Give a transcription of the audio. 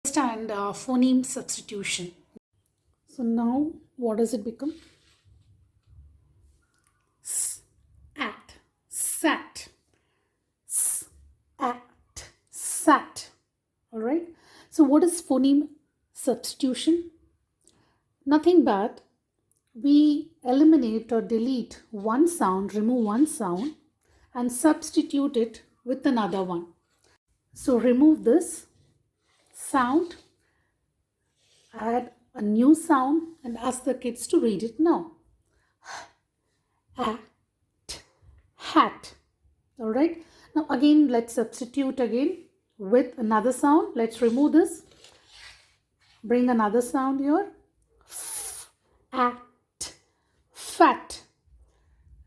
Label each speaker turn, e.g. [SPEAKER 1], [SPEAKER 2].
[SPEAKER 1] And phoneme substitution. So now what does it become? S, at, sat, s, at, sat. All right. So what is phoneme substitution? Nothing but we eliminate or delete one sound, remove one sound and substitute it with another one. So remove this sound, add a new sound and ask the kids to read it now. At, hat. All right. Now again, let's substitute again with another sound. Let's remove this. Bring another sound here. At, fat.